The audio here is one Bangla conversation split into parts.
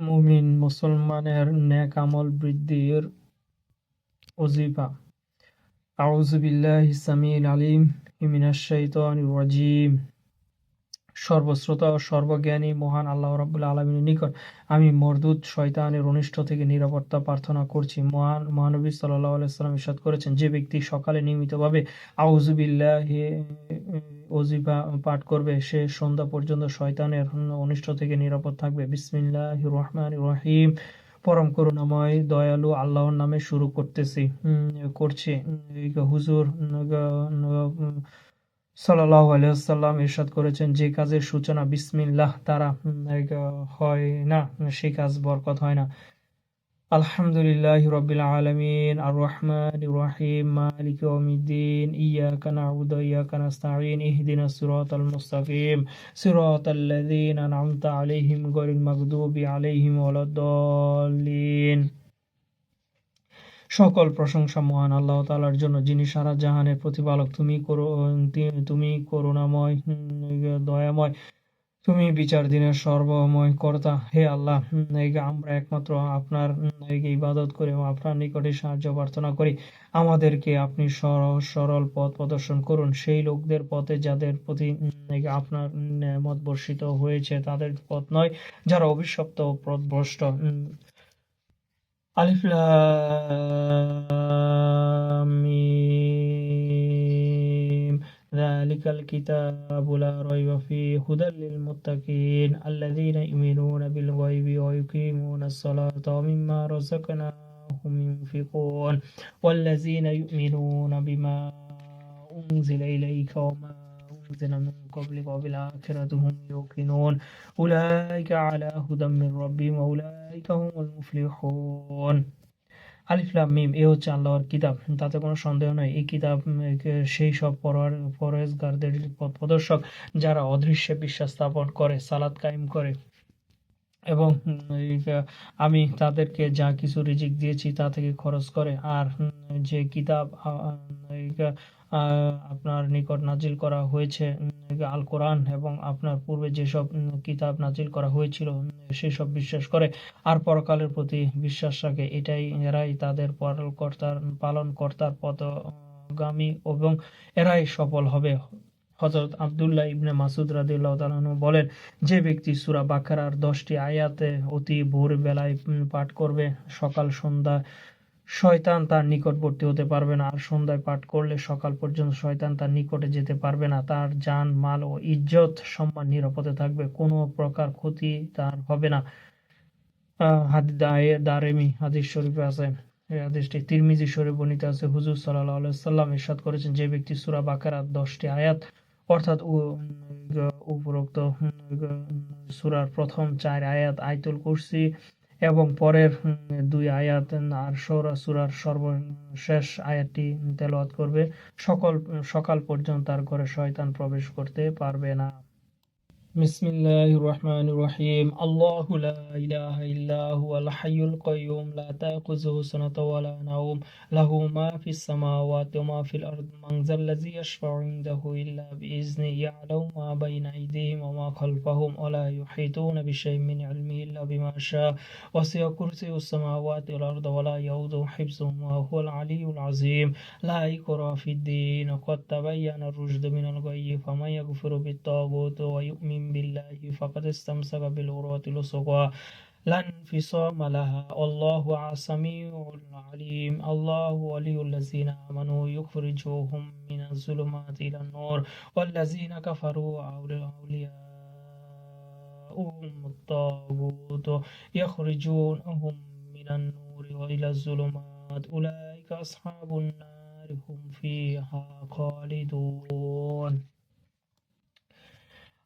মুমিন মুসলমানের নেক আমল বৃদ্ধির ওজিফা। আউযু বিল্লাহি সামিউল আলিম মিনাশ শাইতানির রাজিম। সর্বশ্রোতা ও সর্বজ্ঞানী মহান আল্লাহ রাব্বুল আলামিনের নিকট আমি মরদুদ শয়তানের অনিষ্ট থেকে নিরাপত্তা প্রার্থনা করছি। মহানবী সাল্লাল্লাহু আলাইহি ওয়াসাল্লাম ইরশাদ করেছেন, যে ব্যক্তি সকালে নিয়মিতভাবে আউযু বিল্লাহি ওজিফা পাঠ করবে সে সন্ধ্যা পর্যন্ত শয়তানের অনিষ্ট থেকে নিরাপদ থাকবে। বিসমিল্লাহির রহমানির রহিম। পরম করুণাময় দয়ালু আল্লাহর নামে শুরু করছি। হুজুর সাল্লাল্লাহু আলাইহি ওয়াসাল্লাম ইরশাদ করেছেন, যে কাজের সূচনা বিসমিল্লাহ দ্বারা হয় না সেই কাজ বরকত হয় না। আলহামদুলিল্লাহি রাব্বিল আলামিন আর রহমানির রহিম মালিকি ইয়াউমিদ্দিন ইয়্যাকা না'বুদু ওয়া ইয়্যাকা নাস্তাঈন ইহদিনাস সিরাতাল মুস্তাকিম সিরাতাল্লাযীনা আন'আমতা আলাইহিম গায়রিল মাগদুবি আলাইহিম ওয়ালাদ-দাল্লিন। সকল প্রশংসা মহান আল্লাহ তাআলার জন্য, যিনি সারা জাহানের প্রতিপালক। তুমি করুণাময়, দয়াময়, তুমি বিচার দিনের সর্বময় কর্তা। হে আল্লাহ, আমরা একমাত্র আপনার ইবাদত করে এবং আপনার নিকটে সাহায্য প্রার্থনা করি। আমাদেরকে আপনি সহজ সরল পথ প্রদর্শন করুন, সেই লোকদের পথে যাদের প্রতি আপনার নেয়ামত বর্ষিত হয়েছে, তাদের পথ নয় যারা অভিশপ্ত ও পথভ্রষ্ট। আলিফ লাম মিম যালিকাল কিতাবু লা রাইবা ফীহি হুদাল লিল মুত্তাকিন আল্লাযীনা ইউমিনুনা বিল গায়বি ওয়া ইউকিমুনাস সালাতা ওয়া মিম্মা রাযাকনাহুম ইউনফিকুন ওয়াল্লাযীনা ইউমিনুনা বিমা উনজিলা ইলাইকা ওয়া মা উনজিলা মিন ক্বাবলিকা ওয়া বিল আখিরাতি হুম ইউকিনুন উলাইকা আলা হুদাম মির রাব্বিহিম ওয়া উলাইকা হুমুল মুফলিহুন। আলিফ লাম মিম, এ হচ্ছে আল্লাহর কিতাব, তাতে কোনো সন্দেহ নয়। এই কিতাব সেই সব পরহেজগারদের পথ প্রদর্শক যারা অদৃশ্যে বিশ্বাস স্থাপন করে, সালাত কায়েম করে এবং আমি তাদেরকে যা কিছু রিজিক দিয়েছি তা থেকে খরচ করে। আর যে কিতাব আপনার নিকট নাজিল করা হয়েছে আল কোরআন এবং আপনার পূর্বে যেসব কিতাব নাজিল করা হয়েছিল সেসব বিশ্বাস করে আর পরকালের প্রতি বিশ্বাস রাখে, এরাই তাদের পালনকর্তার পথগামী এবং এরাই সফল হবে। হযরত আব্দুল্লাহ ইবনে মাসউদ রাদিয়াল্লাহু তাআলা আনহু বলেন, যে ব্যক্তি সূরা বাকারার 10টি আয়াতে অতি ভোরবেলায় পাঠ করবে, সকাল সন্ধ্যা শয়তান তার নিকটবর্তী হতে পারবে না, আর সন্ধ্যায় পাঠ করলে সকাল পর্যন্ত শয়তান তার নিকটে যেতে পারবে না। তার জান মাল ও ইজ্জত সম্মান নিরাপদে থাকবে, কোনো প্রকার ক্ষতি তার হবে না। দারেমি হাদিস শরীফে আছে। এই হাদিসটি তিরমিজি শরীফে বর্ণিত আছে। হুজুর সাল্লাল্লাহু আলাইহি ওয়াসাল্লাম ইরশাদ করেছেন, যে ব্যক্তি সূরা বাকারার 10টি আয়াত অর্থাৎ উপরোক্ত সূরার প্রথম 4 আয়াত আয়াতুল কুরসি এবং পরের 2 আয়াত আর সূরার সর্বশেষ আয়াতটি তেলাওয়াত করবে, সকাল পর্যন্ত তার ঘরে শয়তান প্রবেশ করতে পারবে না। বিসমিল্লাহির রহমানির রহিম। আল্লাহু লা ইলাহা ইল্লা হুয়াল হাইয়ুল কাইয়্যুম লা তাখুযুহু সিনাতুন ওয়া লা নাওম লাহু মা ফিস সামাওয়াতি ওয়া মা ফিল আরদি মান যাল্লাযী ইয়াশফা'ু ইনদাহু ইল্লা বিইজনিহি ইয়া'লামু মা বাইনা আইদিহিম ওয়া মা খালফাহুম ওয়া লা ইউহীতুনা বিশাইইন মিন ইলমিহি ইল্লা বিমা শাআ ওয়াসি'a কুরসিয়্যুহু সামাওয়াতি ওয়াল আরদা ওয়া লা ইয়াউদুহু হিফযুহুমা ওয়া হুয়াল আলিয়্যুল আযীম। লা ইকরাহা ফিদ-দীন ক্বাদ তাবায়্যানা আর-রুশদু মিনাল গায়য়্যি ফামান ইয়াকফুর বিত-তাগুতি ওয়া ইউমিন বিল্লাহি ফাকাদ ইসতামসাকা বিল উরওয়াতিল উসকা লা ইনফিসামা লাহা ওয়াল্লাহু সামিউন আলীম। আল্লাহু ওয়ালিয়ুল্লাযীনা আমানু ইউখরিজুহুম মিনাজ যুলুমাতি ইলান নূর ওয়াল্লাযীনা কাফারু আউলিয়াউহুমুত তাগুত ইখরিজুনহুম মিনান নূরি ইলাজ যুলুমাত উলাইকা আসহাবুন নার হুম ফিহা খালিদুন।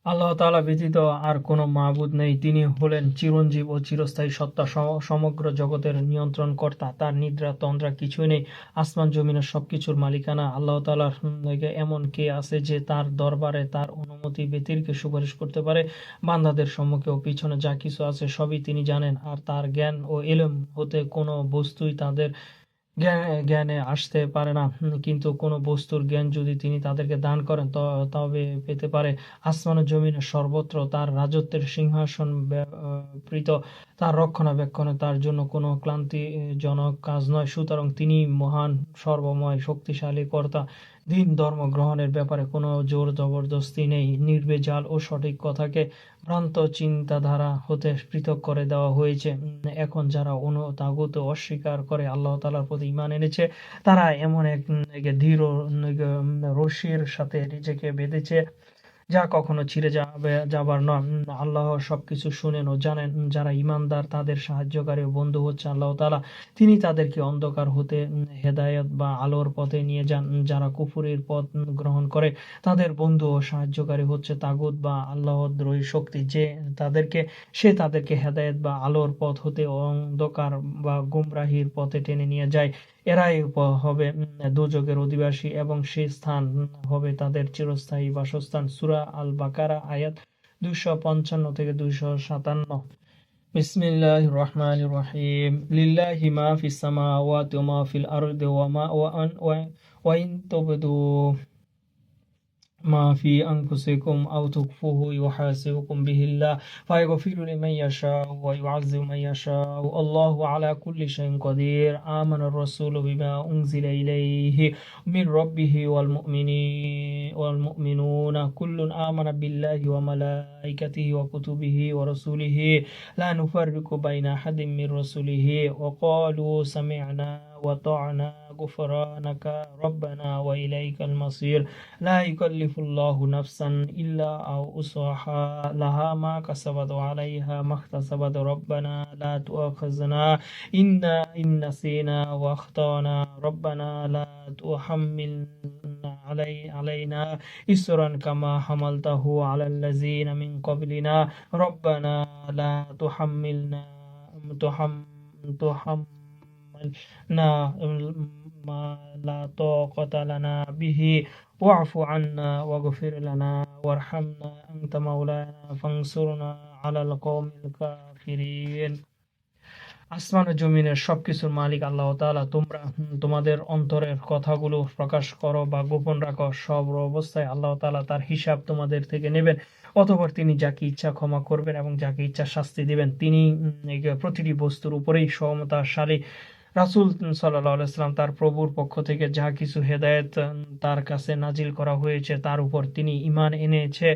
আল্লাহ তাআলা ব্যতীত আর কোনো মাবুদ নেই। তিনি হলেন চিরঞ্জীব ও চিরস্থায়ী সত্তা, সমগ্র জগতের নিয়ন্ত্রণকর্তা। তার নিদ্রা তন্দ্রা কিছুই নেই। আসমান জমিনের সবকিছুর মালিকানা আল্লাহ তাআলার। এমন কে আছে যে তার দরবারে তার অনুমতি ব্যতিরেকে সুপারিশ করতে পারে? বান্দাদের সম্মুখে ও পিছনে যা কিছু আছে সবই তিনি জানেন, আর তার জ্ঞান ও ইলম হতে কোনো বস্তুই তাদের জ্ঞানে আসতে পারে না। কিন্তু কোনো বস্তুর জ্ঞান যদি তিনি তাদেরকে দান করেন তবে পেতে পারে। আসমান ও জমিনে সর্বত্র তার রাজত্বের সিংহাসন ব্যাপৃত। তার রক্ষণাবেক্ষণে তার জন্য কোনো ক্লান্তিজনক কাজ নয়। সুতরাং তিনি মহান, সর্বময়, শক্তিশালী কর্তা। দিন ধর্ম গ্রহণের ব্যাপারে কোনো জোর জবরদস্তি নেই। নির্ভেজাল ও সঠিক কথাকে ভ্রান্ত চিন্তাধারা হতে পৃথক করে দেওয়া হয়েছে। এখন যারা তাগুত অস্বীকার করে আল্লাহ তাআলার প্রতি ঈমান এনেছে, তারা এমন এক দৃঢ় রশির সাথে নিজেকে বেঁধেছে যা কখনো ছিঁড়ে যাবার নয়। আল্লাহ সবকিছু শুনেন ও জানেন। যারা ঈমানদার তাদের সাহায্যকারী ও বন্ধু হচ্ছে আল্লাহ তাআলা। তিনি তাদেরকে অন্ধকার হতে হেদায়েত বা আলোর পথে নিয়ে যান। যারা কুফরের পথ গ্রহণ করে তাদের বন্ধু ও সাহায্যকারী হচ্ছে তাগুত বা আল্লাহদ্রোহী শক্তি। সে তাদেরকে হেদায়েত বা আলোর পথ হতে অন্ধকার বা গুমরাহির পথে টেনে নিয়ে যায়। এরাই হবে দোজখের অধিবাসী এবং সে স্থান হবে তাদের চিরস্থায়ী বাসস্থান। সূরা আল বাকারা আয়াত 255 থেকে 257। বিসমিল্লাহির রহমানির রহিম। লিল্লাহি মা ফিস সামাওয়াতি ওয়া মা ফিল আরদি ওয়া ইন তুবদু ما في أنفسكم أو تخفوه يحاسبكم به الله فيغفر لمن يشاء ويعذب من يشاء الله على كل شيء قدير آمن الرسول بما أنزل إليه من ربه والمؤمنون كل آمن بالله وملائكته وكتبه ورسوله لا نفرق بين أحد من رسله وقالوا سمعنا وطعنا غفرانك ربنا وإليك المصير لا يكلف الله نفسا إلا وسعها لها ما كسبت وعليها ما اكتسبت ربنا لا تؤاخذنا إن نسينا وأخطأنا ربنا لا تحملنا علينا إسرا كما حملته على الذين من قبلنا ربنا لا تحملنا ما لا طاقة لنا به واعف عنا واغفر لنا وارحمنا أنت مولانا فانصرنا على القوم الكافرين। আসমান ও জমিনের সবকিছুর মালিক আল্লাহ তাআলা। তোমরা তোমাদের অন্তরের কথাগুলো প্রকাশ করো বা গোপন রাখো, সব অবস্থায় আল্লাহ তাআলা তার হিসাব তোমাদের থেকে নেবেন। অতঃপর তিনি যাকে ইচ্ছা ক্ষমা করবেন এবং যাকে ইচ্ছা শাস্তি দিবেন। তিনি প্রতিটি বস্তুর উপরেই ক্ষমতাশালী। রাসূল সাল্লাল্লাহু আলাইহি ওয়াসাল্লাম তার প্রভুর পক্ষ থেকে যা কিছু হেদায়েত তার কাছে নাজিল করা হয়েছে তার উপর তিনি ঈমান এনেছে,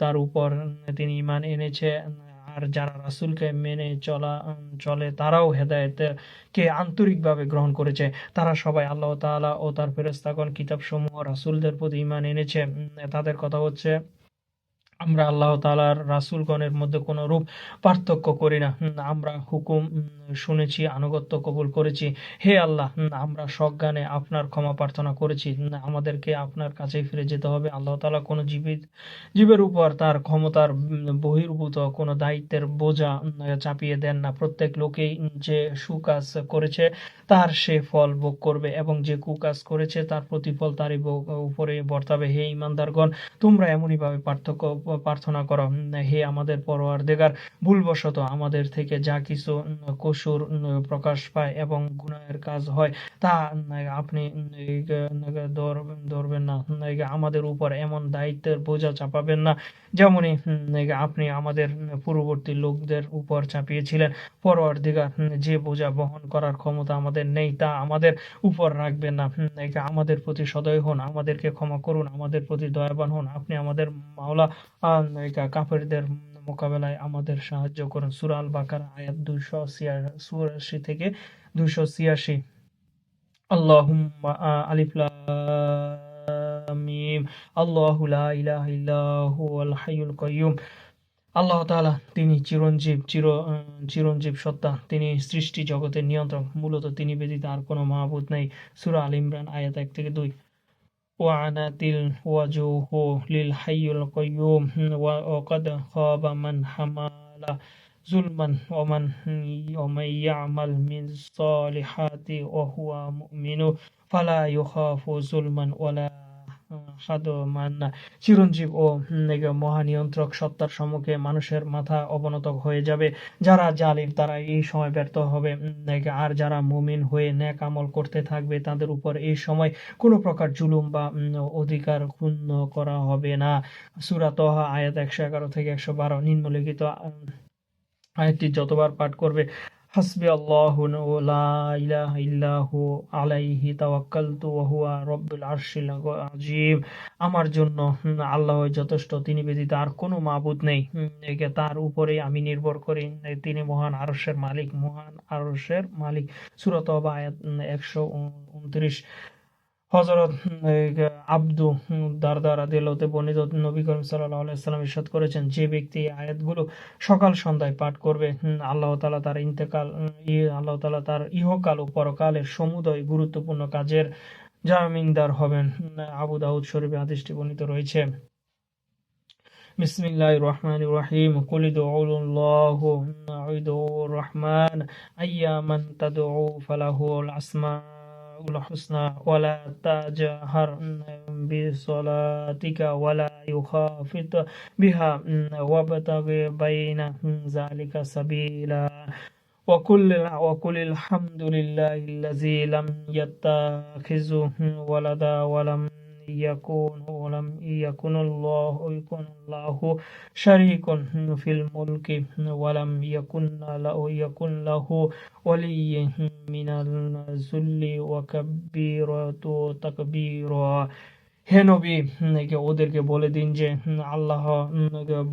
তার উপর তিনি ঈমান এনেছে। আর যারা রাসূলকে মেনে চলে তারাও হেদায়েতকে আন্তরিকভাবে গ্রহণ করেছে। তারা সবাই আল্লাহ তাআলা ও তার ফেরেশতাগণ, কিতাবসমূহ, রাসূলদের প্রতি ঈমান এনেছে। তাদের কথা হচ্ছে, আমরা আল্লাহ তাআলার রাসূলগণের মধ্যে কোনো রূপ পার্থক্য করি না। আমরা হুকুম শুনেছি, আনুগত্য কবুল করেছি। হে আল্লাহ, আমরা সজ্ঞানে আপনার ক্ষমা প্রার্থনা করেছি। আমাদেরকে আপনার কাছেই ফিরে যেতে হবে। আল্লাহ তাআলা কোনো জীবের উপর তার ক্ষমতার বহির্ভূত কোনো দায়িত্বের বোঝা চাপিয়ে দেন না। প্রত্যেক লোকেই যে সুকাজ করেছে তার সে ফল ভোগ করবে এবং যে কুকাজ করেছে তার প্রতিফল তারই উপরে বর্তাবে। হে ঈমানদারগণ, তোমরা এমনইভাবে প্রার্থনা করো, হে আমাদের পরওয়ারদিগার, ভুলবশত আমাদের থেকে যা কিছু কসুর প্রকাশ পায় এবং গুনাহের কাজ হয় তা আপনি ধরবেন না। আমাদের উপর এমন দায়িত্বের বোঝা চাপাবেন না যেমনই আপনি আমাদের পূর্ববর্তী লোকদের উপর চাপিয়েছিলেন। পরওয়ারদিগার, যে বোঝা বহন করার ক্ষমতা আমাদের নেই তা আমাদের উপর রাখবেন না। আমাদের প্রতি সদয় হন, আমাদেরকে ক্ষমা করুন, আমাদের প্রতি দয়াবান হন। আপনি আমাদের মাওলা। কাফেরদের মোকাবেলায় আমাদের সাহায্য করুন। সূরা আল বাকারা আয়াত 284 থেকে 286। আল্লাহুম্মা আলিফ লাম মিম আল্লাহু লা ইলাহা ইল্লা হুয়াল হাইয়ুল কাইয়্যুম। আল্লাহ তাআলা তিনি চিরঞ্জীব সত্তা। তিনি সৃষ্টি জগতের নিয়ন্ত্রক। মূলত তিনি ব্যতীত আর কোনো মাবুদ নেই। সূরা আল ইমরান আয়াত 1 থেকে 2। وعنت الوجوه للحي القيوم وقد خاب من حمل ظلما ومن يعمل من الصالحات وهو مؤمن فلا يخاف ظلما ولا হাদমান। চিরঞ্জীব ও মহানিয়ন্ত্রক সত্তার সম্মুখে মানুষের মাথা অবনত হয়ে যাবে। যারা জালিম তারা এই সময় ব্যর্থ হবে, আর যারা মুমিন হয়ে নেক আমল করতে থাকবে তাদের উপর এই সময় কোনো প্রকার জুলুম বা অধিকার ক্ষুণ্ণ করা হবে না। সূরা তাহা আয়াত 111 থেকে 112। নিম্নলিখিত আয়াতটি যতবার পাঠ করবে, হাসবি আল্লাহু লা ইলাহা ইল্লাহু আলাইহি তাওয়াক্কালতু ওয়া হুয়া রব্বুল আরশিল আযীম, আমার জন্য আল্লাহ যথেষ্ট, তিনি ব্যতীত আর কোনো মাবুদ নেই, তার উপরে আমি নির্ভর করি, তিনি মহান আরশের মালিক, মহান আরশের মালিক। সূরা তওবা আয়াত 129। হযরত আবদু দারদা রাদিয়াল্লাহু তাআলা বর্ণিত, নবী করিম সাল্লাল্লাহু আলাইহি ওয়াসাল্লাম ইরশাদ করেছেন, যে ব্যক্তি এই আয়াতগুলো সকাল সন্ধ্যায় পাঠ করবে, আল্লাহ তাআলা তার ইহকাল ও পরকালের সমুদয় গুরুত্বপূর্ণ কাজের জামিনদার হবেন। আবু দাউদ শরীফে হাদিসটি বর্ণিত রয়েছে। বিসমিল্লাহির রহমানির রহিম। কুল উদউল্লাহ উদউর রহমান আইয়ামান তাদউ ফালাহুল আসমাউল হুসনা ওয়ালা তাজহার বিসলাতিকা ওয়ালা ইউখাফিত বিহা ওয়াবতাগি বাইনা যালিকা সাবিলা وقل الحمد لله الذي لم يتخذ ولدا ولم يكن الله شريك في الملك ولم يكن له ولي من الذل وكبره تكبيرا। হে নবী, ওদেরকে বলে দিন যে আল্লাহ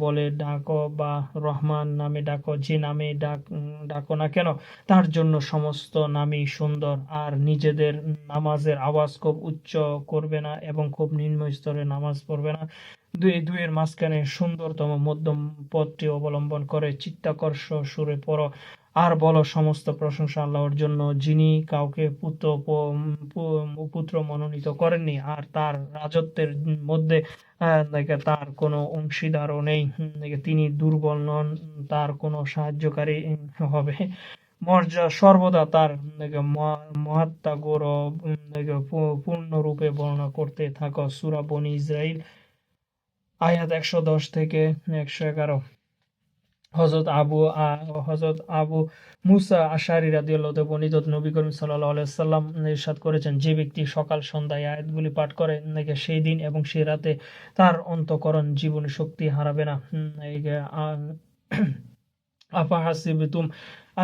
বলে ডাকো বা রহমান নামে ডাকো, যে নামে ডাকো না কেন তার জন্য সমস্ত নামই সুন্দর, আর নিজেদের নামাজের আওয়াজ খুব উচ্চ করবে না এবং খুব নিম্ন স্তরে নামাজ পড়বে না। দুইয়ের মাঝখানে সুন্দরতম মধ্যম পথটি অবলম্বন করে চিত্তাকর্ষ সুরে পড়ো আর বলো, সমস্ত প্রশংসা আল্লাহর জন্য, যিনি কাউকে পুত্র মনোনীত করেননি আর তার রাজত্বের মধ্যে তার কোনো অংশীদারও নেই, তিনি দুর্বল নন, তার কোনো সাহায্যকারী হবে। মর্যাদা সর্বদা তার মহাত্মা গৌরব পূর্ণরূপে বর্ণনা করতে থাকো। সূরা বনী ইসরাইল আয়াত 110 থেকে 111। হযরত আবু মুসা আশআরী রাদিয়াল্লাহু তাআলা বর্ণিত, নবী করিম সাল্লাল্লাহু আলাইহি ওয়াসাল্লাম ইরশাদ করেছেন, যে ব্যক্তি সকাল সন্ধ্যায় আয়াতগুলি পাঠ করে সেই দিন এবং সেই রাতে তার অন্তঃকরণ জীবনী শক্তি হারাবে না। আফাহাসিবতুম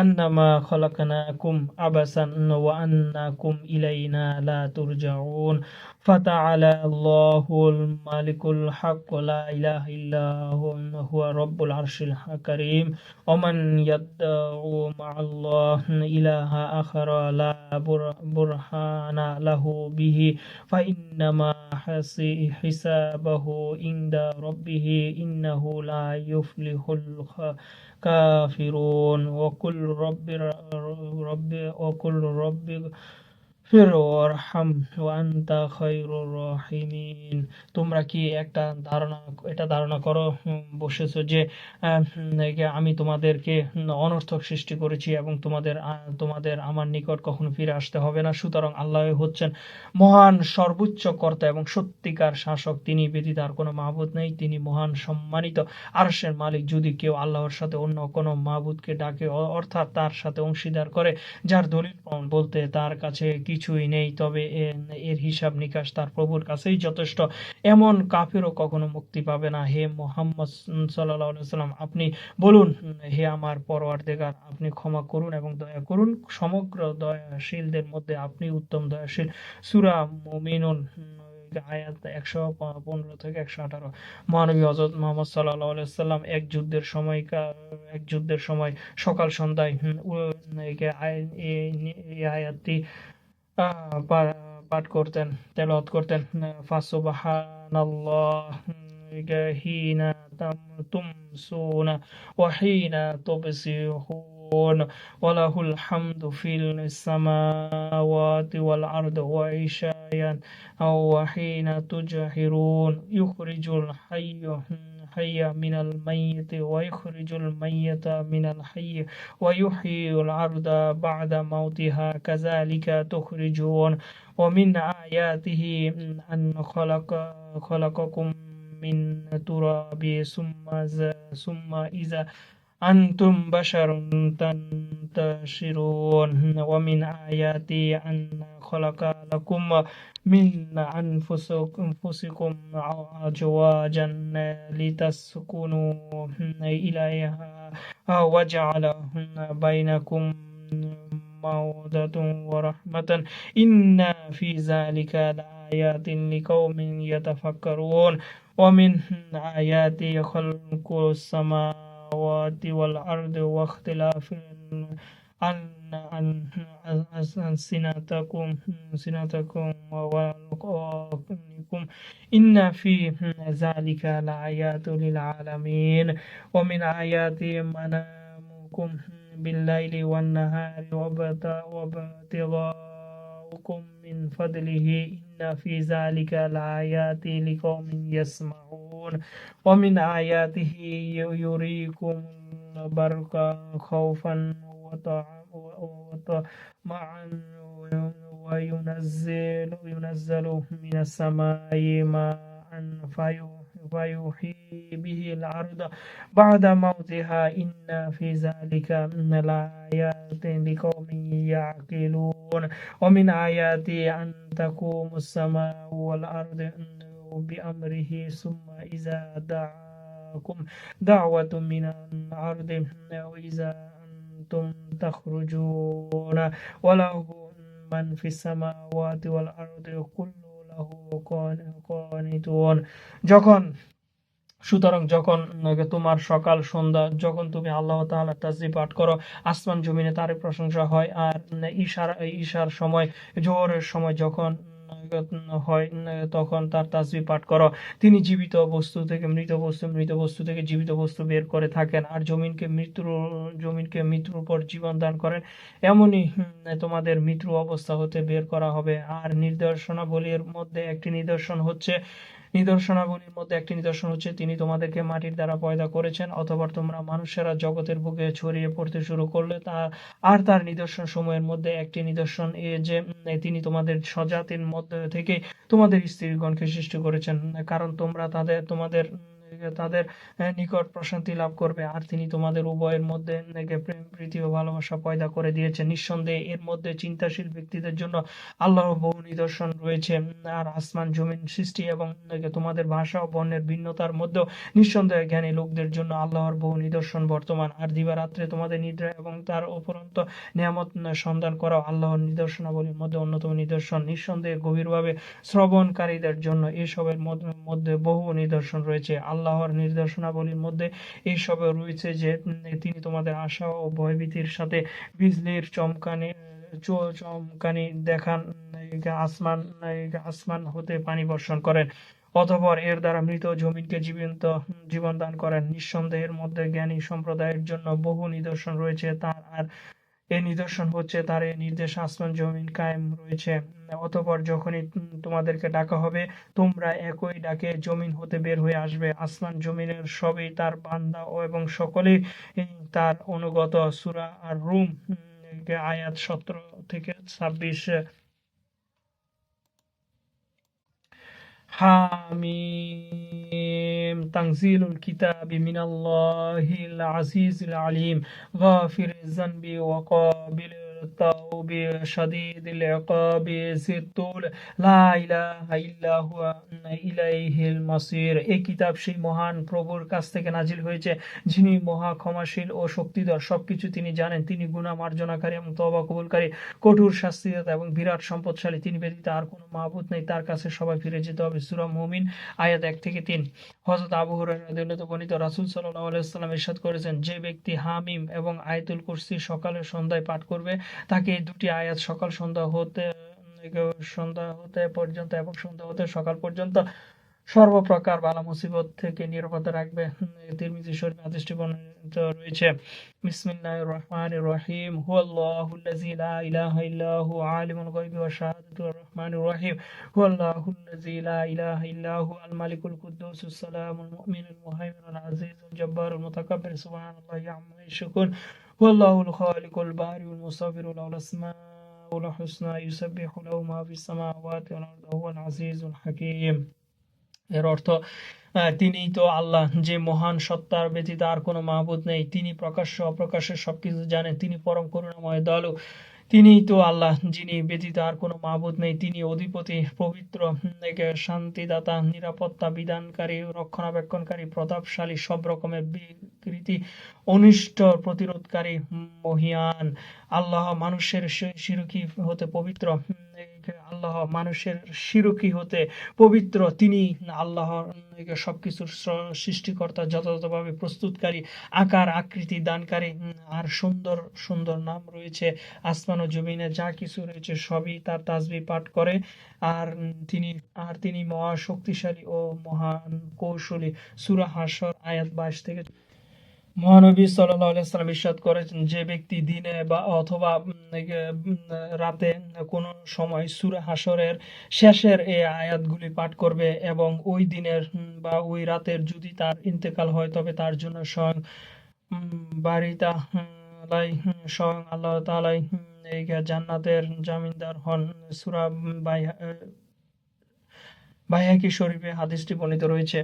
আন্নামা খলাকনাকুম আবাসান ওয়া আন্নাকুম ইলাইনা লা তুরজাউন ফাতাআলা আল্লাহুল মালিকুল হক লা ইলাহা ইল্লা হুয়া রব্বুল আরশিল কারীম ওমান ইয়াদউ মা'আল্লাহি ইলাহা আখারা লা বুরহানা লাহু বিহি ফাইন্নামা হিসাবাহু ইনদা রাব্বিহি ইন্নাহু লা ইউফলিহুল কাফিরুন। ওয়াকুল রব্বি ফির ওয়ারহাম ওয়া আনতা খায়রুর রাহিমিন। তোমরা কি এটা ধারণা করো বসেছো যে আমি তোমাদেরকে অনর্থক সৃষ্টি করেছি এবং তোমাদের আমার নিকট কখনো ফিরে আসতে হবে না। সুতরাং আল্লাহ হচ্ছেন মহান সর্বোচ্চ কর্তা এবং সত্যিকার শাসক, তিনি ব্যতীত আর কোনো মাবুদ নেই, তিনি মহান সম্মানিত আরশের মালিক। যদি কেউ আল্লাহর সাথে অন্য কোনো মাবুদকে ডাকে অর্থাৎ তার সাথে অংশীদার করে, যার দলিল বলতে তার কাছে কিছুই নেই, তবে এর হিসাব নিকাশ তার প্রভুর কাছেই যথেষ্ট, এমন কাফিরও কখনো মুক্তি পাবে না। হে মুহাম্মদ সাল্লাল্লাহু আলাইহি ওয়াসাল্লাম, আপনি বলুন, হে আমার পরওয়ারদিগার, আপনি ক্ষমা করুন এবং দয়া করুন, সমগ্র দয়াশীলদের মধ্যে আপনি উত্তম দয়াশীল। সূরা মুমিনুন আয়াত 115 থেকে 118। মহানবী হযরত মুহাম্মদ সাল্লাল্লাহু আলাইহি ওয়াসাল্লাম এক যুদ্ধের সময় সকাল সন্ধ্যায় এই আয়াতটি পাঠ করতেন, তেলাওয়াত করতেন। ফাসুবহানাল্লাহ হিনা তুমসুনা ওয়া হিনা তুবসিহুন ওয়া লাহুল হামদু ফিল সামাওয়াতি ওয়াল আরদি ওয়া ইশায়ান ওয়া হিনা তুজহিরুন ইউখরিজুল হাইয়া মিনাল মাইয়িতি ওয়া ইখরিজুল মাইয়িতা মিনাল হাইয়্যি ওয়া ইউহয়িল আরদা বা'দা মাউতিহা কাযালিকা তুখরিজুন ওয়া মিন আয়াতিহি আন খালাকাকুম মিন তুরাবি সুম্মা ইযা আনতুম বাশারুন تنتشرون ومن آياته أن خلق لكم من أنفسكم أزواجا لتسكنوا إليها وجعل بينكم مودة ورحمة إن في ذلك لآيات لقوم يتفكرون ومن آياته خلق السماوات والأرض واختلاف ألسنتكم وألقاكم إن في ذلك لآيات للعالمين ومن آياته منامكم بالليل والنهار وابتغاؤكم من فضله إن في ذلك لآيات لقوم يسمعون ومن آياته يريكم البرق خوفا وطمعا وينزل من السماء ماء فيحيي به الأرض بعد موتها إن في ذلك لآيات لقوم يعقلون ومن آياته أن تقوم السماء والأرض بأمره ثم إذا دعاكم دعوة من الأرض وإذا أنتم تخرجون وله من في السماوات والأرض كل له قانتون সুতরাং যখন তোমার সকাল সন্ধ্যা যখন তুমি আল্লাহ তাআলার তাসবিহ পাঠ করো আসমান জমিনে তার প্রশংসা হয় আর ঈশার সময় জোহরের সময় যখন হয় তখন তার তাসবিহ পাঠ করো তিনি জীবিত বস্তু থেকে মৃত বস্তু থেকে জীবিত বস্তু বের করে থাকেন আর জমিনকে মৃত্যুর উপর জীবন দান করেন এমনই তোমাদের মৃত্যু অবস্থা হতে বের করা হবে আর নিদর্শনাবলীর মধ্যে একটি নিদর্শন হচ্ছে তিনি তোমাদেরকে মাটির দ্বারা পয়দা করেছেন অথবা তোমরা মানুষেরা জগতের বুকে ছড়িয়ে পড়তে শুরু করলে তার নিদর্শন সময়ের মধ্যে একটি নিদর্শন যে তিনি তোমাদের স্বজাতির মধ্যে থেকে তোমাদের স্ত্রীগণকে সৃষ্টি করেছেন কারণ তোমরা তাদের নিকট প্রশান্তি লাভ করবে আর তিনি তোমাদের উভয়ের মধ্যে প্রেম প্রীতি ও ভালোবাসা পয়দা করে দিয়েছেন নিঃসন্দেহে এর মধ্যে চিন্তাশীল ব্যক্তিদের জন্য আল্লাহর বহু নিদর্শন রয়েছে আর আসমান জমিন সৃষ্টি এবং তোমাদের ভাষা ও বর্ণের ভিন্নতার মধ্যেও নিঃসন্দেহে জ্ঞানী লোকদের জন্য আল্লাহর বহু নিদর্শন বর্তমান আর দিবারাত্রে তোমাদের নিদ্রা এবং তার উপরন্ত নিয়ামত সন্ধান করাও আল্লাহর নিদর্শনাবলীর মধ্যে অন্যতম নিদর্শন নিঃসন্দেহে গভীরভাবে শ্রবণকারীদের জন্য এসবের মধ্যে বহু নিদর্শন রয়েছে আল্লাহর নিদর্শনাবলীর মধ্যে এইসবে রয়েছে যে তিনি তোমাদের আশা ও ভয়ভীতির সাথে বিজলির চমকানি দেখান আসমান হতে পানি বর্ষণ করেন অতঃপর এর দ্বারা মৃত জমিনকে জীবন দান করেন নিঃসন্দেহের মধ্যে জ্ঞানী সম্প্রদায়ের জন্য বহু নিদর্শন রয়েছে তার আর এই নিদর্শন হচ্ছে তার এই নির্দেশ আসমান জমিন কায়েম রয়েছে অতঃপর যখনই তোমাদেরকে ডাকা হবে তোমরা একই ডাকে জমিন হতে বের হয়ে আসবে আসমান জমিনের সবই তার বান্দা এবং সকলেই তার অনুগত সূরা আর রুম আয়াত 17 থেকে 26 حاميم تنزيل الكتاب من الله العزيز العليم غافر الذنب وقابل التوب شديد العقاب ذي الطول لا إله إلا هو إليه المصير এই কিতাব সেই মহান প্রভুর কাছ থেকে নাজিল হয়েছে যিনি মহা ক্ষমাশীল ও শক্তিধর সবকিছু তিনি জানেন তিনি গুনাহ মার্জনাকারী এবং তওবা কবুলকারী কঠোর শাস্তিদাতা এবং বিরাট সম্পদশালী তিনি ব্যতীত আর কোনো মাবুদ নেই তার কাছে সবাই ফিরে যেতে হবে সূরা মুমিন আয়াত 1 থেকে 3 হযরত আবু হুরায়রা রাদিয়াল্লাহু বর্ণিত রাসূল সাল্লাল্লাহু আলাইহি ওয়াসাল্লাম ইরশাদ করেছেন যে ব্যক্তি হামিম এবং আয়াতুল কুরসি সকালে সন্ধ্যায় পাঠ করবে তাকে এই দুটি আয়াত সকাল সন্ধ্যা হতে পর্যন্ত এবং সন্ধ্যা হতে সকাল পর্যন্ত সর্বপ্রকার বালা মুসিবত থেকে নিরাপদে রাখবে তিরমিজি শরীফ হাদিসটি বর্ণিত রয়েছে বিসমিল্লাহির রহমানির রহিম হুয়াল্লাহুল্লাযী লা ইলাহা ইল্লা হু আলিমুল গায়বি ওয়াশ শাহাদাতুর রহমানির রহিম হুয়াল্লাহুল্লাযী লা ইলাহা ইল্লা হু আল মালিকুল কুদ্দুসুস সালামুল মুমিনুল মুহাইমিনুল আজিজুল জব্বারুল মুতাকাব্বির সুবহানাল্লাহি আম্মা ইয়াশরিকুন হুয়াল্লাহুল খালিকুল বারিউল মুসাব্বিরুল আসমাউল হুসনা ইউসাব্বিহু লাহু মা ফিস সামাওয়াতি ওয়াল আরদি ওয়া হুয়াল আজিজুল হাকীম এর অর্থ তিনিই তো আল্লাহ, যে মহান সত্তার ব্যতীত আর কোনো মাবুদ নেই। তিনি প্রকাশ্য অপ্রকাশ্য সবকিছু জানেন। তিনি পরম করুণাময় দয়ালু। তিনিই তো আল্লাহ, যিনি ব্যতীত আর কোনো মাবুদ নেই। তিনি অধিপতি, পবিত্র, শান্তিদাতা, নিরাপত্তা বিধানকারী, রক্ষণাবেক্ষণকারী, প্রতাপশালী, সব রকমের বিকৃতি অনিষ্ট প্রতিরোধকারী, মহিয়ান। আল্লাহ মানুষের শিরকি হতে পবিত্র। আল্লাহ মানুষের শিরকি হতে পবিত্র। তিনি আল্লাহ সবকিছুর সৃষ্টিকর্তা, যথাযথভাবে প্রস্তুতকারী, আকার আকৃতি দানকারী। আর সুন্দর সুন্দর নাম রয়েছে। আসমান ও জমিনে যা কিছু রয়েছে সবই তার তাসবিহ পাঠ করে। আর তিনি মহা শক্তিশালী ও মহান কৌশলী। সূরা হাশর আয়াত 22 থেকে। মহানবী সাল্লাল্লাহু আলাইহি ওয়াসাল্লাম ইরশাদ করেছেন, যে ব্যক্তি দিনে বা অথবা রাতে কোনো সময় সূরা হাশরের শেষের এই আয়াতগুলি পাঠ করবে এবং ওই দিনের বা ওই রাতের যদি তার ইন্তেকাল হয়, তবে তার জন্য স্বয়ং বারিতা স্বয়ং আল্লাহ তাআলাই এই জান্নাতের জামিনদার হন। সূরা বাইহাকি শরীফে হাদিসটি বর্ণিত রয়েছে।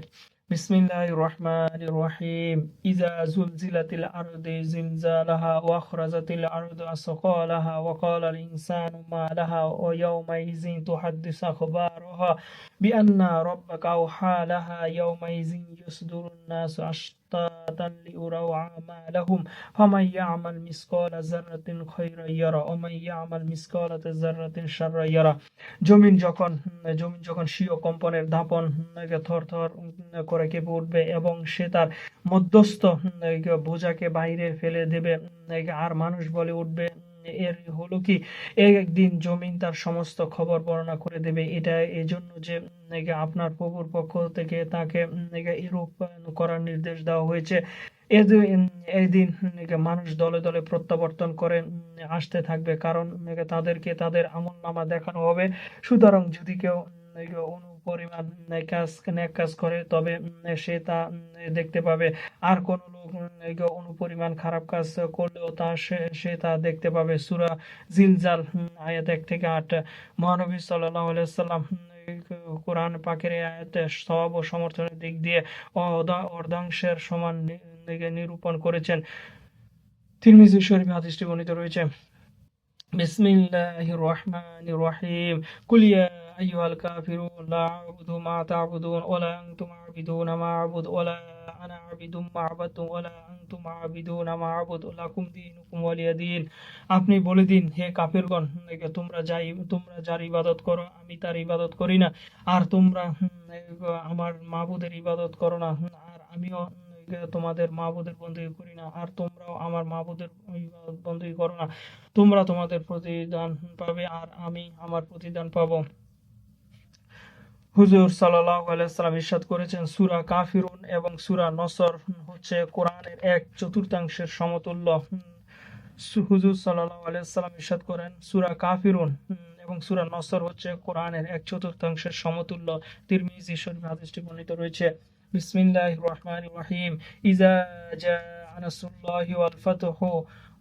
বিসমিল্লাহির রহমানির রহিম। ইজা জুলজিলাতিল আরদি জিলজালাহা ওয়া আখরাজাতিল আরদু আসকালাহা ওয়া ক্বালাল ইনসানু মা লাহা ওয়া ইয়াওমাইযিন তুহাদ্দিসু আখবারাহা বিআন্না রাব্বাকা আওহা লাহা ইয়াওমাইযিন ইউসদুরুন নাসু আশতাতান লিউরাউ আমালাহুম ফামান ইয়া'মাল মিসকালা যাররাতিন খায়রান ইয়ারা ওয়া মান ইয়া'মাল মিসকালা যাররাতিন শাররান ইয়ারা। জমিন যখন স্বীয় কম্পনের দাপন থরথর করে কেঁপে উঠবে এবং সে তার মধ্যস্থ বোঝাকে বাইরে ফেলে দেবে, আর মানুষ বলে উঠবে, এর হলো কি? একদিন জমিন তার সমস্ত খবর বর্ণনা করে দেবে। এটা এজন্য যে আপনার প্রভুর পক্ষ থেকে তাকে এরূপ করার নির্দেশ দেওয়া হয়েছে। এই দিন মানুষ দলে দলে প্রত্যাবর্তন করে আসতে থাকবে, কারণ তাদেরকে তাদের আমলনামা দেখানো হবে। সুতরাং যদি কেউ অনুপরিমাণ নেক কাজ করে, তবে সে তা দেখতে পাবে। আর কোন লোক অনুপরিমাণ খারাপ কাজ করলেও সে তা দেখতে পাবে। সূরা জিলজাল আয়াত 1 থেকে 8। মহানবী সাল্লাল্লাহু আলাইহি ওয়াসাল্লাম কোরআন পাকের এই আয়াতে সওয়াব ও সমর্থনের দিক দিয়ে অর্ধাংশের সমান নিরূপণ করেছেন। তিরমিজি শরীফে হাদিসটি বর্ণিত রয়েছে। বিসমিল্লাহির রহমানির রহিম। কুল ইয়া আইয়ুহাল কাফিরুন লা আ'বুদু মা তা'বুদুন ওয়া লা আনতুম আ'বিদুনা মা আ'বুদু ওয়া লা আনা আ'বিদু মা আ'বাদতুম ওয়া লা আনতুম আ'বিদুনা মা আ'বুদু লাকুম দীনুকুম ওয়ালিয়া দীন। আপনি বলে দিন, হে কাফিরগণ, তোমরা যার ইবাদত করো আমি তার ইবাদত করি না, আর তোমরা আমার মাবুদের ইবাদত করো না, আর আমিও তোমাদের মাবুদের বন্দী করি না, আর তোমরাও আমার মাবুদের বন্দী করো না। তোমরা তোমাদের প্রতিদান পাবে আর আমি আমার প্রতিদান পাবো। হুজুর সাল্লাল্লাহু আলাইহি ওয়াসাল্লাম ইরশাদ করেছেন, সূরা কাফিরুন এবং সূরা নসর হচ্ছে কোরআনের 1/4 সমতুল্য। হুজুর সাল্লাল্লাহু আলাইহি ওয়াসাল্লাম ইরশাদ করেন, সূরা কাফিরুন এবং সূরা নসর হচ্ছে কোরআনের 1/4 সমতুল্য। তিরমিজি শরীফে হাদিসটি বর্ণিত রয়েছে। বিসমিল্লাহির রহমানির রহিম। ইজা জাআ নাসরুল্লাহি ওয়াল ফাতহু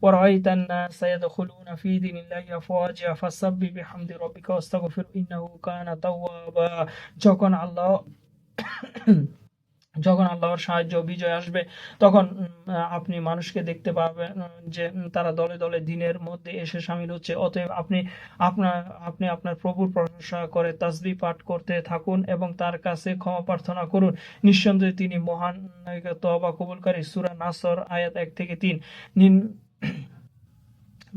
ওয়া রাআইতান নাসা ইয়াদখুলুনা ফি দীনিল্লাহি আফওয়াজা ফাসাব্বিহ বিহামদি রাব্বিকা ওয়াস্তাগফির ইন্নাহু কানা তাওয়াবা। যখন আল্লাহর সাহায্য বিজয় আসবে, তখন আপনি মানুষকে দেখতে পাবেন যে তারা দলে দলে দ্বীনের মধ্যে এসে শামিল হচ্ছে। অতএব আপনি আপনার প্রভুর প্রশংসা করে তাসবিহ পাঠ করতে থাকুন এবং তার কাছে ক্ষমা প্রার্থনা করুন। নিঃসন্দেহে তিনি মহান, তওবা কবুলকারী। সূরা নাসর আয়াত 1 থেকে 3।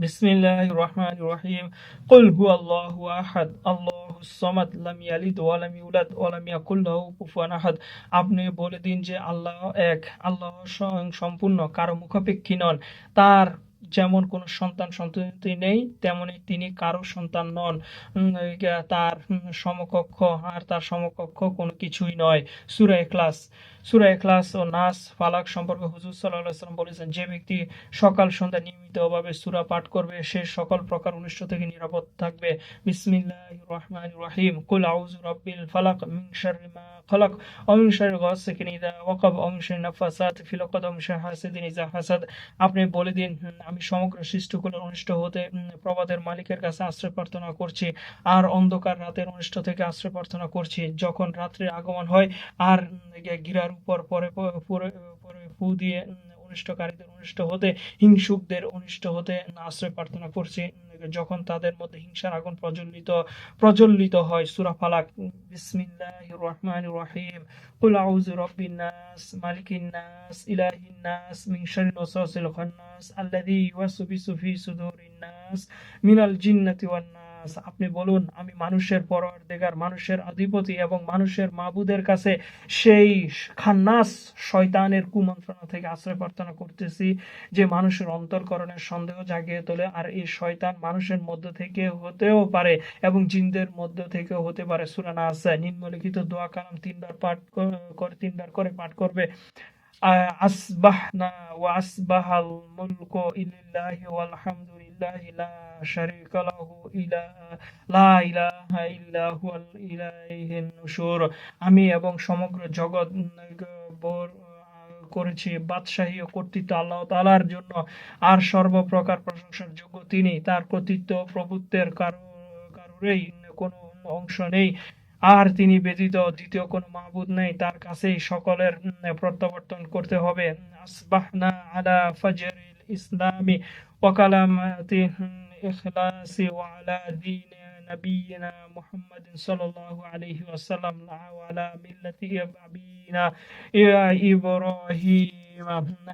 বিসমিল্লাহির রহমানির রহিম। কুল হুয়াল্লাহু আহাদ আল্লাহুস সামাদ লাম ইয়ালিদ ওয়া লাম ইউলাদ ওয়া লাম ইয়াকুল লাহু কুফুয়ান আহাদ। আপনি বলে দিন যে আল্লাহ এক, আল্লাহ সম্পূর্ণ, কারো মুখাপেক্ষী নন। তার যেমন কোনো সন্তান নেই, তেমনি তিনি কারো সন্তান নন। তার সমকক্ষ কোনো কিছুই নয়। সূরা ইখলাস। সূরা ইখলাস ও নাস ফালাক সম্পর্কে হুজুর সাল্লাল্লাহু আলাইহি ওয়াসাল্লাম বলেছেন, যে ব্যক্তি সকাল সন্ধ্যা নিয়মিতভাবে সূরা পাঠ করবে সে সকল প্রকার অনিষ্ট থেকে নিরাপদ থাকবে। বিসমিল্লাহির রহমানির রহিম। কুল আউযু বিরাব্বিল ফালাক মিন শাররি মা খালাক ওয়া মিন শাররি গাসিকিন ইযা ওয়াকাব ওয়া মিন শাররি নাফাসাতি ফিল উকাদ ওয়া মিন শাররি হাসিদিন ইযা হাসাদ। আপনি বলে দিন, আমি সমগ্র সৃষ্টিকুলের অনিষ্ট হতে প্রবাদের মালিকের কাছে আশ্রয় প্রার্থনা করছি, আর অন্ধকার রাতের অনিষ্ট থেকে আশ্রয় প্রার্থনা করছি যখন রাত্রির আগমন হয়, আর গিরার উপর পরে পরে পরে ফু দিয়ে অনিষ্টকারীদের অনিষ্ট হতে, হিংসুকদের অনিষ্ট হতে আশ্রয় প্রার্থনা করছি যখন তাদের মধ্যে হিংসার আগুন প্রজ্বলিত হয়। সূরা ফালাক। বিসমিল্লাহির রহমানির রহিম। কুল আউযু বিরাব্বিন নাস মালিকিন নাস ইলাহিন নাস মিন শাররিল ওয়াসওয়াসিল খান্নাস আল্লাযী ইউওয়াসওয়িসু ফি সুদুরিন নাস মিনাল জিন্নাতি ওয়ান নাস। আপনি বলুন, আমি মানুষের পরওয়ারদিগার, মানুষের অধিপতি এবং মানুষের মাবুদের কাছে সেই খান্নাস শয়তানের কুমন্ত্রণা থেকে আশ্রয় প্রার্থনা করতেছি, যে মানুষের অন্তঃকরণে সন্দেহ জাগিয়ে তোলে। আর এই শয়তান মানুষের মধ্য থেকে হতেও পারে এবং জিনদের মধ্য থেকে হতে পারে। সূরা নাস। নিম্নলিখিত দোয়া কালাম তিনবার করে পাঠ করবে। আসবাহনা ওয়া আসবাহাল মুলকু লিল্লাহি ওয়াল হামদুলিল্লাহি লা শারীকা লাহু লা ইলাহা ইল্লা হুয়াল ইলাইহিন নুশুর। আমি এবং সমগ্র জগৎ করেছি বাদশাহী ও কর্তৃত্ব আল্লাহ তাআলার জন্য, আর সর্বপ্রকার প্রশংসার যোগ্য তিনি। তার কর্তৃত্ব প্রভুত্বের কারোরই কোনো অংশ নেই, আর তিনি ব্যতীত দ্বিতীয় কোনো মাবুদ নেই। তার কাছেই সকলের প্রত্যাবর্তন করতে হবে। আসবাহনা আলা ফাজরিল ইসলামি ওয়া কালামাতি ইখলাসি ওয়া আলা দীন نبينا محمد صلى الله عليه وسلم وعلى ملة أبينا إبراهيم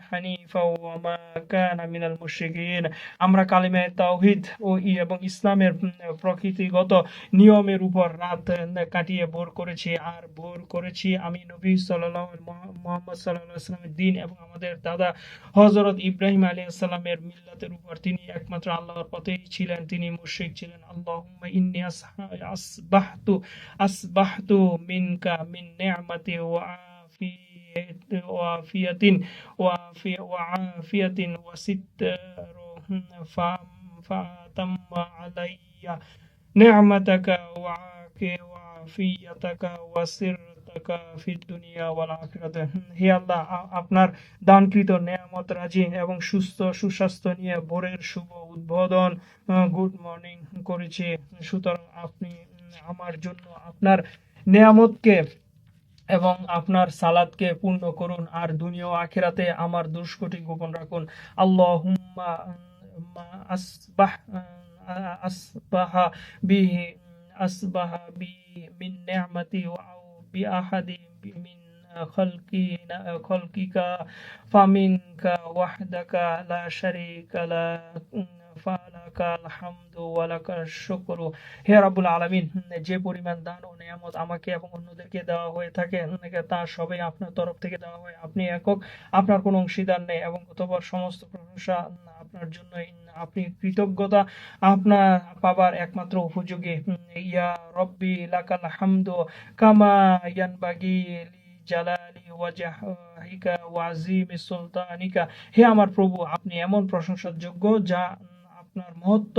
حنيفا وما كان من المشركين। আমরা কালিমা তাওহীদ ও এবং ইসলামের প্রকৃতিগত নিয়মের উপর রাত কাটিয়ে ভোর করেছি, আর ভোর করেছি আমি নবী মুহাম্মদ সাল্লাল্লাহু আলাইহি ওয়াসাল্লামের দ্বীন এবং আমাদের দাদা হযরত ইব্রাহিম আলাইহিস সালামের মিল্লাতের উপর। তিনি একমাত্র আল্লাহর পথেই ছিলেন, তিনি মুশরিক ছিলেন। আল্লাহুম্মা ইন্নী আসবাহতু মিনকা মিন নি'মাতি ওয়া আফিয়াতিন ওয়া সিত্রু ফাতাম্মা আলাইয়া নি'মাতাকা ওয়া আফিয়াতাকা ওয়া সিরতাকা ফিদ দুনিয়া ওয়াল আখিরাতে। হে আল্লাহ, আপনার দানকৃত নেয়ামত রাজি এবং সুস্বাস্থ্য নিয়ে ভোরের শুভ উদ্বোধন, গুড মর্নিং করেছি। সুতরাং আপনি আমার জন্য আপনার নেয়ামতকে এবং আপনার সালাতকে পূর্ণ করুন, আর দুনিয়া ও আখিরাতে আমার দুষ্কটি গোপন রাখুন। আল্লাহুম্মা আসবাহা বিহি মিন নি'মাতি ওয়া বি আহাদি মিন খালকিকা ফামিনকা ওয়াহদাকা লা শারীকা লাক ফালাকাল হামদু ওয়া লাকাশ শুকরু। হে রাব্বুল আলামিন, যে পরিমাণ দান ও নিয়ামত আমাকে এবং অন্যদেরকে দেওয়া হয়ে থাকে তা সবই আপনার তরফ থেকে দেওয়া হয়। আপনি একক, আপনার কোনো অংশীদার নেই এবং অতঃপর সমস্ত প্রশংসা আপনার জন্যই। আপনি কৃতজ্ঞতা আপনার পাবার একমাত্র উপযোগী। ইয়া রব্বি লাকাল হামদু কামা ইয়ানবাগি জালালি ওয়াজহিকা ওয়া আযীমি সুলতানিকা। হে আমার প্রভু, আপনি এমন প্রশংসার যোগ্য যা আপনার মহত্ব,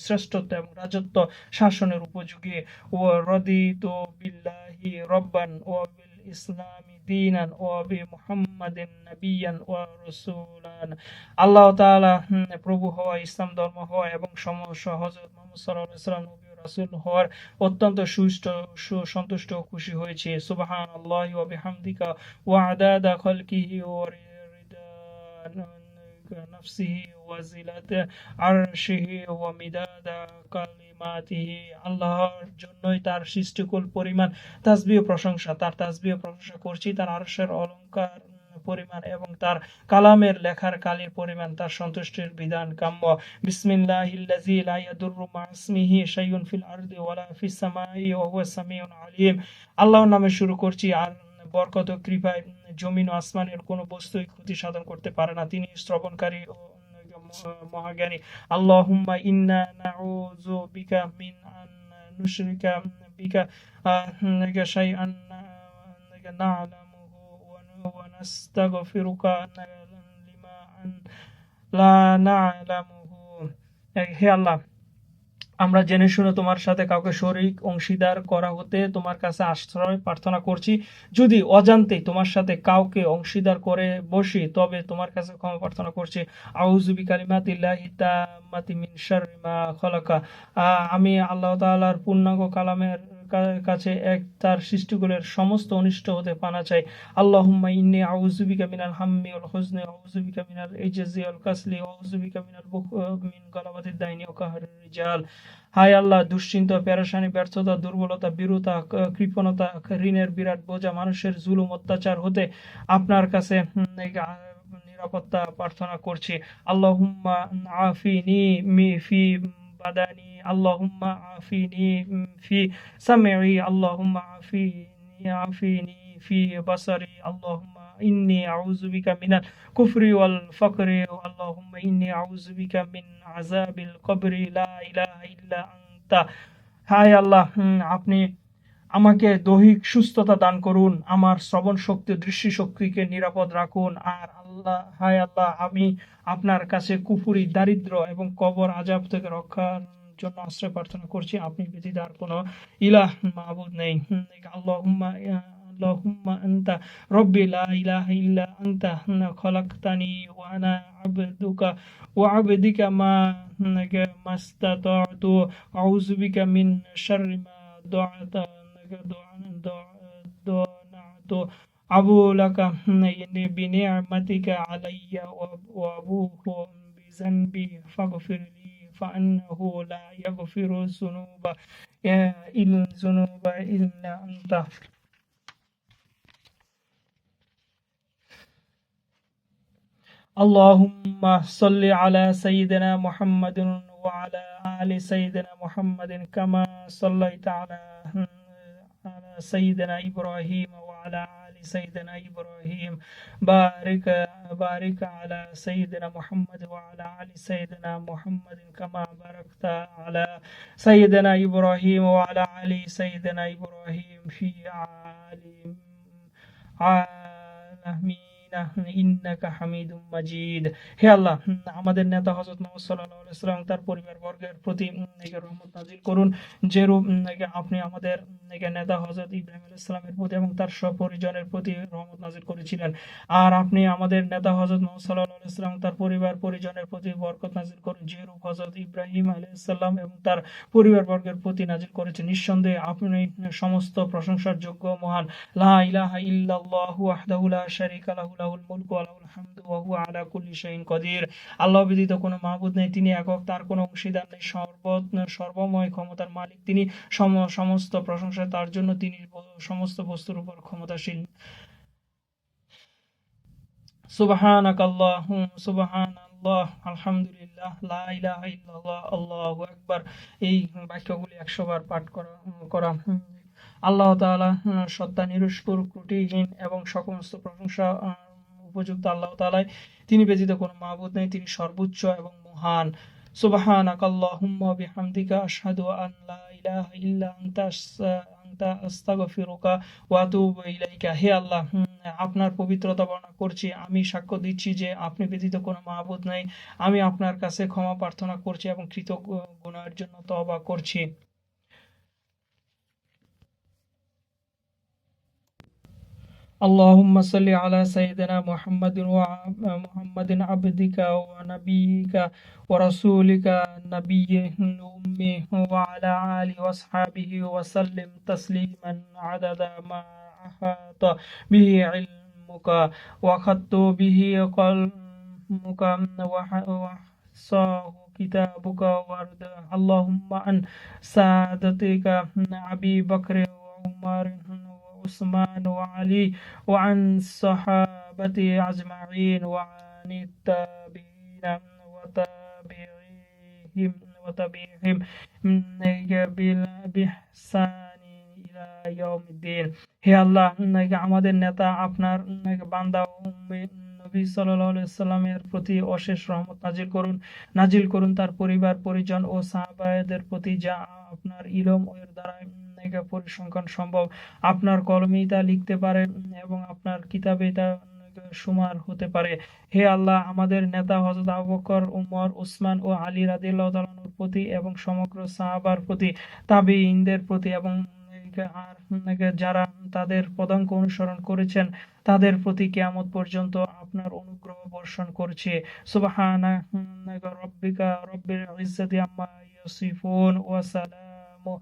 শ্রেষ্ঠত্ব এবং রাজত্ব শাসনের উপযোগী। ওয়া রাদিতু বিল্লাহি রাব্বান ওয়া বিল ইসলামি দীনান ওয়া বি মুহাম্মাদিন নাবিয়্যান ওয়া রাসূলান। আল্লাহ তাআলা প্রভু হওয়া, ইসলাম ধর্ম হওয়া এবং সমস্ত হযরত মুহাম্মদ সাল্লাল্লাহু আলাইহি ওয়াসাল্লাম নবী ও রাসূল হওয়ার অত্যন্ত সন্তুষ্ট ও খুশি হয়েছে। সুবহানাল্লাহি ওয়া বিহামদিকা ওয়া আদাদা খালকিহি ওয়া রিদা নাফসিহি ওয়া জিনাতা আরশিহি ওয়া মিদাদা কালিমাতিহি। আল্লাহর জন্যই তার সৃষ্টিকুল পরিমাণ তাসবিহ প্রশংসা, তার তাসবিহ প্রশংসা করছি, তার আরশের অলংকার পরিমাণ এবং তার কালামের লেখার কালির পরিমাণ, তার সন্তুষ্টির বিধান কাম্য। বিসমিল্লাহিল্লাযী লা ইয়াদুররু মা ইসমিহি শাইউন ফিল আরদি ওয়ালা ফিস সামাই ওয়া হুয়াস সামিউল আলীম। আল্লাহর নামে শুরু করছি, আর বরকত ও কৃপায় জমিন ও আসমানের কোনো বস্তুই ক্ষতি সাধন করতে পারে না, তিনি শ্রবণকারী ও মহাজ্ঞানী। আল্লাহুম্মা ইন্না নাউযু বিকা মিন আন নুশরিকা বিকা শাইআন না'লামুহু ওয়া নাস্তাগফিরুকা লিমা লা না'লামুহু। হে আল্লাহ, আমরা জেনে শুনে তোমার সাথে কাউকে শরীক অংশীদার করা হতে তোমার কাছে আশ্রয় প্রার্থনা করছি। যদি অজান্তেই তোমার সাথে কাউকে অংশীদার করে বসি তবে তোমার কাছে ক্ষমা প্রার্থনা করছি। আউযু বিকালিমাতিল্লাহি তাম্মাতি মিন শাররি মা খালাকা। আমি আল্লাহ তাআলার পূর্ণাঙ্গ কালামের কাছে তার সৃষ্টিগুলোর সমস্ত অনিষ্ট হতে পানা চাই। আল্লাহুম্মা ইন্নী আউযু বিকা মিনাল হাম্মি ওয়াল হুজনি ওয়া আউযু বিকা মিনাল ইজজি ওয়াল কাসলি ওয়া আউযু বিকা মিন গালাবাতিদ দাইনি ওয়া কাহরির রিজাল। হায় আল্লাহ, দুশ্চিন্তা, পেরেশানি, ব্যর্থতা, দুর্বলতা, বীরতা, কৃপণতা, ঋণের বিরাট বোঝা, মানুষের জুলুম অত্যাচার হতে আপনার কাছে নিরাপত্তা প্রার্থনা করছি। আল্লাহুম্মা আফিনি ফি বাদানি, আল্লাহুম্মা আফিনি ফি সামঈ, আল্লাহুম্মা আফিনি ফি বাসারি, আল্লাহুম্মা ইন্নী আউযু বিকা মিনাল কুফরি ওয়াল ফাকরি, আল্লাহুম্মা ইন্নী আউযু বিকা মিন আযাবিল কবরি লা ইলাহা ইল্লা আনতা। হায় আল্লাহ, আপনি আমাকে দৈহিক সুস্থতা দান করুন, আমার শ্রবণ শক্তি, দৃষ্টি শক্তিকে নিরাপদ রাখুন। আর আল্লাহ, হায় আল্লাহ, আমি আপনার কাছে কুফরি, দারিদ্র এবং কবর আযাব থেকে রক্ষার জন্য আশ্রয় প্রার্থনা করছি। আপনি ব্যতীত আর কোনো ইলাহ মাবুদ নেই। আল্লাহুম্মা আনতা রব্বি লা ইলাহা ইল্লা আনতা খলাকতানি ওয়া আনা আবদুকা ওয়া আবদিকা মাস্তাতা'তু আউযু বিকা মিন শাররি মা দনা'তু আবু লাকা বিনি'মাতিকা আলাইয়া ওয়া আবুহু বিযানবি ফাগফিরলি ফাইন্নাহু লা ইয়াগফিরুয যুনুবা ইল্লা আনতা। আল্লাহুম্মা সাল্লি আলা সাইয়্যিদিনা মুহাম্মাদিন ওয়া আলা আলি সাইয়্যিদিনা মুহাম্মাদিন কামা সাল্লাইতা আলা সাইয়্যিদিনা ইব্রাহিম ওয়া আলা আলি সাইয়্যিদিনা ইব্রাহিম। বারিক আলা সাইয়্যিদিনা মুহাম্মাদ ওয়া আলা আলি সাইয়্যিদিনা মুহাম্মাদিন কামা বারাকতা আলা সাইয়্যিদিনা ইব্রাহিম ওয়া আলা আলি সাইয়্যিদিনা ইব্রাহিম ফি আলামিন ইন্নাকা হামিদুম মাজিদ। হে আল্লাহ, আমাদের নেতা হযরত মুহাম্মদ সাল্লাল্লাহু আলাইহি ওয়াসাল্লাম তার পরিবার বর্গের প্রতি রহমত নাজিল করুন, যেরূপ আপনি আমাদের নেতা হযরত ইব্রাহিম আলাইহিস সালামের প্রতি এবং তার সপরিজনের প্রতি রহমত নাজিল করেছিলেন। আর আপনি আমাদের নেতা হযরত মুহাম্মদ সাল্লাল্লাহু আলাইহি ওয়াসাল্লাম তার পরিবার পরিজনের প্রতি বরকত নাজিল করুন, যেরূপ হযরত ইব্রাহিম আলাইহিস সালাম এবং তার পরিবার বর্গের প্রতি নাজিল করেছেন। নিঃসন্দেহে আপনি সমস্ত প্রশংসার যোগ্য, মহান। লা ইলাহা ইল্লাল্লাহু ওয়াহদাহু লা শারীকা লাহু লাহুল মুলকু ওয়া লাহুল হামদু ওয়া হুয়া আলা কুল্লি শাইইন কাদির। আল্লাহ ব্যতীত কোনো মাবুদ নেই, তিনি একক, তার কোনো অংশীদার নেই, সর্বময় ক্ষমতার মালিক তিনি। সমস্ত প্রশংসা তার জন্য, তিনি সমস্ত বস্তুর উপর ক্ষমতাশীল। সুবহানাল্লাহ, আলহামদুলিল্লাহ, লা ইলাহা ইল্লাল্লাহ, আল্লাহু আকবার। এই বাক্যগুলি 100 বার পাঠ করা। আল্লাহ তাআলা সত্তা, নিরস্কুর, ত্রুটিহীন এবং সমস্ত প্রশংসা উপযুক্ত আল্লাহ তাআলাই। তিনি ব্যতীত কোনো মাবুদ নেই, তিনি সর্বোচ্চ এবং মহান। সুবহানাকাল্লাহুম্মা ওয়া বিহামদিকা আশহাদু আন লা ইলাহা ইল্লা আনতা আস্তাগফিরুকা ওয়া আতুবু ইলাইকা। হে আল্লাহ, আপনার পবিত্রতা বর্ণনা করছি, আমি সাক্ষ্য দিচ্ছি যে আপনি ব্যতীত কোনো মাবুদ নাই। আমি আপনার কাছে ক্ষমা প্রার্থনা করছি এবং কৃত গুনাহের জন্য তওবা করছি। اللهم صل على سيدنا محمد محمد عبدك ونبيك ورسولك النبي الأمي وعلى آله وأصحابه وسلم تسليما عدد ما أحاط به علمك وخط به قلمك وحصاه كتابك وارض اللهم عن سادتك أبي بكر وعمر عثمان وعلي وعن الصحابة أجمعين وعن التابعين وتابعهم بإحسان إلى يوم الدين। হে আল্লাহ, আমাদের নেতা আপনার বান্দা নবী সাল্লাল্লাহু আলাইহি ওয়াসাল্লামের প্রতি অশেষ রহমত নাজিল করুন তার পরিবার পরিজন ও সাহাবাদের প্রতি, যা আপনার ইলম এর দ্বারা পরিসংখ্যান সম্ভব। আপনার কলমেই তা লিখতে পারে এবং আপনার কিতাবে তা সুমার হতে পারে। হে আল্লাহ, আমাদের নেতা হযরত আবু বকর, উমর, উসমান ও আলী রাদিয়াল্লাহু তাআলা আনহুর প্রতি এবং সমগ্র সাহাবার প্রতি, তাবেঈনদের প্রতি এবং আর যারা তাদের পদাঙ্ক অনুসরণ করেছেন তাদের প্রতি কিয়ামত পর্যন্ত আপনার অনুগ্রহ বর্ষণ করছে। সুবহানা রাব্বিকা রব্বিল ইজ্জাতি আম্মা ইয়াসিফুন ওয়া সালামু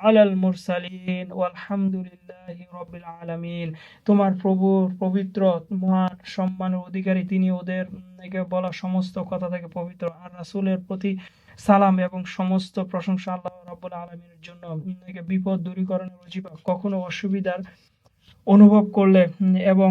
আলাল মুরসালিন ওয়ালহামদুলিল্লাহি রাব্বিল আলামিন। তোমার প্রভুর পবিত্র মহান সম্মানের অধিকারী তিনি, ওদের বলা সমস্ত কথা থেকে পবিত্র। আর রাসূলের প্রতি সালাম এবং সমস্ত প্রশংসা আল্লাহ রাব্বুল আলামিনের জন্য। বিপদ দূরীকরণের ওজিফা, কখনো অসুবিধার অনুভব করলে এবং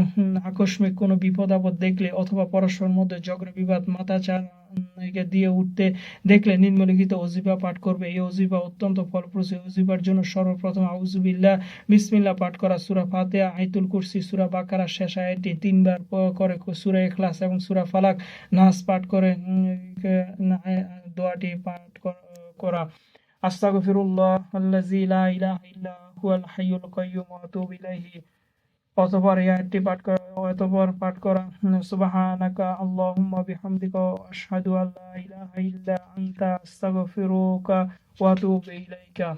আকস্মিক কোনো বিপদ আপদ দেখলে অথবা পরস্পরের মধ্যে ঝগড়া বিবাদ মাথাচাড়া দিয়ে উঠতে দেখলে নিম্নলিখিত ওজিফা পাঠ করবে। এই ওজিফা অত্যন্ত ফলপ্রসূ। ওজিফার জন্য সর্বপ্রথম আউযুবিল্লাহ বিসমিল্লাহ পাঠ করা, সূরা ফাতিহা, আয়াতুল কুরসি, সূরা বাকারার শেষ আয়াতটি 3 বার করে সূরা ইখলাস এবং সূরা ফালাক নাস পাঠ করে দোয়াটি পাঠ করা। আস্তাগফিরুল্লাহ আল্লাযী লা ইলাহা ইল্লা হুয়াল হাইয়ুল কাইয়্যুম ওয়া আতুবু ইলাইহি। অতঃপর এই আয়াতটি পাঠ করা সুবহানাকা আল্লাহুম্মা বিহামদিকা ওয়া আশহাদু আল্লা ইলাহা ইল্লা আনতা আস্তাগফিরুকা ওয়া আতুবু ইলাইকা।